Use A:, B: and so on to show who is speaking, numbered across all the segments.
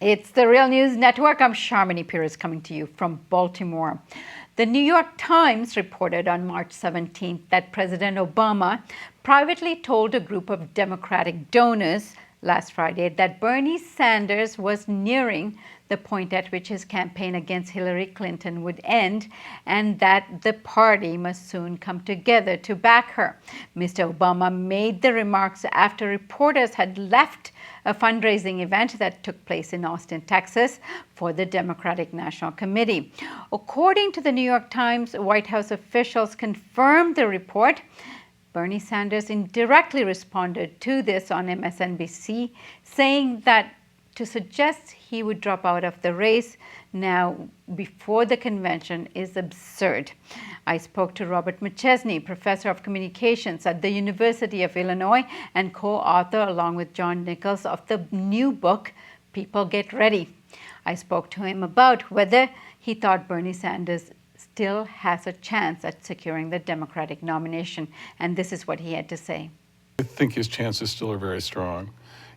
A: It's the Real News Network. I'm Sharmini Pires coming to you from Baltimore. The New York Times reported on March 17th that President Obama privately told a group of Democratic donors last Friday that Bernie Sanders was nearing the point at which his campaign against Hillary Clinton would end and that the party must soon come together to back her. Mr. Obama made the remarks after reporters had left a fundraising event that took place in Austin, Texas, for the Democratic National Committee. According to the New York Times, White House officials confirmed the report. Bernie Sanders indirectly responded to this on MSNBC, saying that to suggest he would drop out of the race now before the convention is absurd. I spoke to Robert McChesney, professor of communications at the University of Illinois and co-author, along with John Nichols, of the new book, People Get Ready. I spoke to him about whether he thought Bernie Sanders still has a chance at securing the Democratic nomination, and this is what he had to say.
B: I think his chances still are very strong.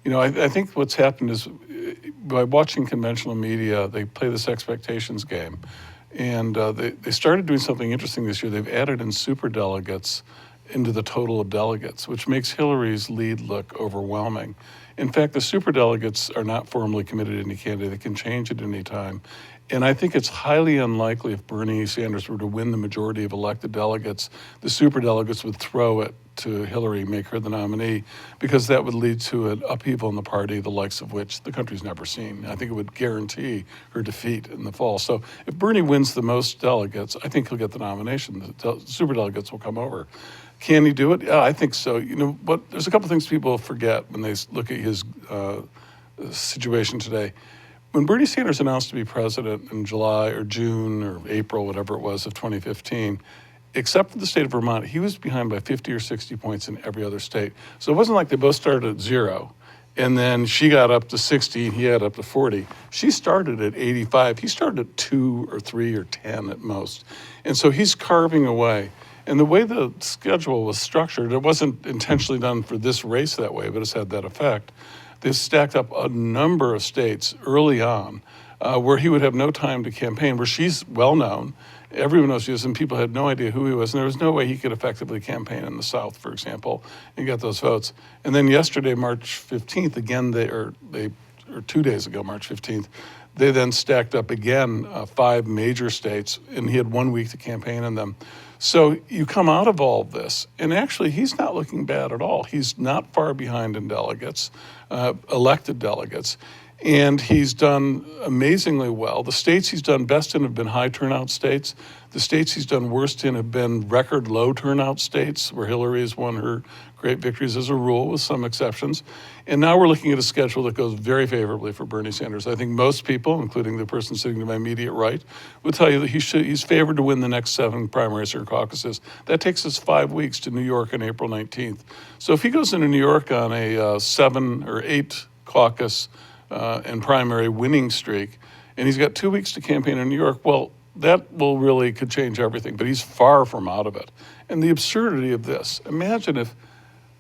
B: I think what's happened is by watching conventional media, they play this expectations game. And they started doing something interesting this year. They've added in superdelegates into the total of delegates, which makes Hillary's lead look overwhelming. In fact, the superdelegates are not formally committed to any candidate. They can change at any time. And I think it's highly unlikely if Bernie Sanders were to win the majority of elected delegates, the superdelegates would throw it to Hillary, make her the nominee, because that would lead to an upheaval in the party, the likes of which the country's never seen. I think it would guarantee her defeat in the fall. So if Bernie wins the most delegates, I think he'll get the nomination. The superdelegates will come over. Can he do it? Yeah, I think so. But there's a couple things people forget when they look at his situation today. When Bernie Sanders announced to be president in July or June or April, whatever it was, of 2015, except for the state of Vermont, he was behind by 50 or 60 points in every other state. So it wasn't like they both started at 0, and then she got up to 60 and he had up to 40. She started at 85. He started at 2 or 3 or 10 at most. And so he's carving away. And the way the schedule was structured, it wasn't intentionally done for this race that way, but it's had that effect. They stacked up a number of states early on where he would have no time to campaign, where she's well-known. Everyone knows she is, and people had no idea who he was. And there was no way he could effectively campaign in the South, for example, and get those votes. And then yesterday, March 15th, again, or 2 days ago, March 15th, they then stacked up again 5 major states, and he had 1 week to campaign in them. So you come out of all of this, and actually he's not looking bad at all. He's not far behind in delegates, elected delegates, and he's done amazingly well. The states he's done best in have been high turnout states. The states he's done worst in have been record low turnout states, where Hillary has won her great victories as a rule, with some exceptions. And now we're looking at a schedule that goes very favorably for Bernie Sanders. I think most people, including the person sitting to my immediate right, would tell you that he's favored to win the next 7 primaries or caucuses. That takes us 5 weeks to New York on April 19th. So if he goes into New York on a 7 or 8 caucus and primary winning streak, and he's got 2 weeks to campaign in New York, well, that could change everything, but he's far from out of it. And the absurdity of this, imagine if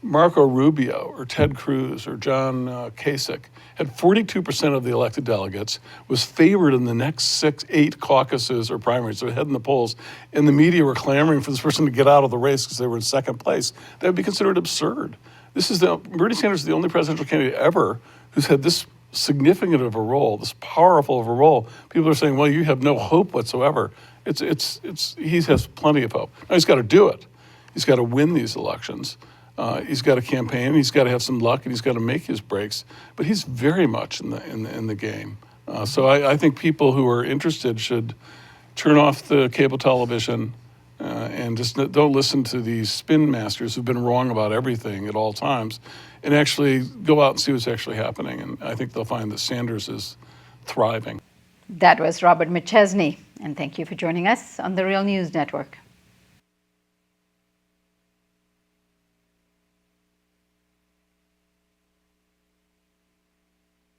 B: Marco Rubio or Ted Cruz or John Kasich had 42% of the elected delegates, was favored in the next 8 caucuses or primaries, so ahead in the polls, and the media were clamoring for this person to get out of the race because they were in second place. That would be considered absurd. Bernie Sanders is the only presidential candidate ever who's had this significant of a role, this powerful of a role. People are saying, well, you have no hope whatsoever. He has plenty of hope. Now he's got to do it. He's got to win these elections. He's got to campaign. He's got to have some luck, and he's got to make his breaks. But he's very much in the game. So I think people who are interested should turn off the cable television and just don't listen to these spin masters who've been wrong about everything at all times, and actually go out and see what's actually happening. And I think they'll find that Sanders is thriving.
A: That was Robert McChesney, and thank you for joining us on the Real News Network.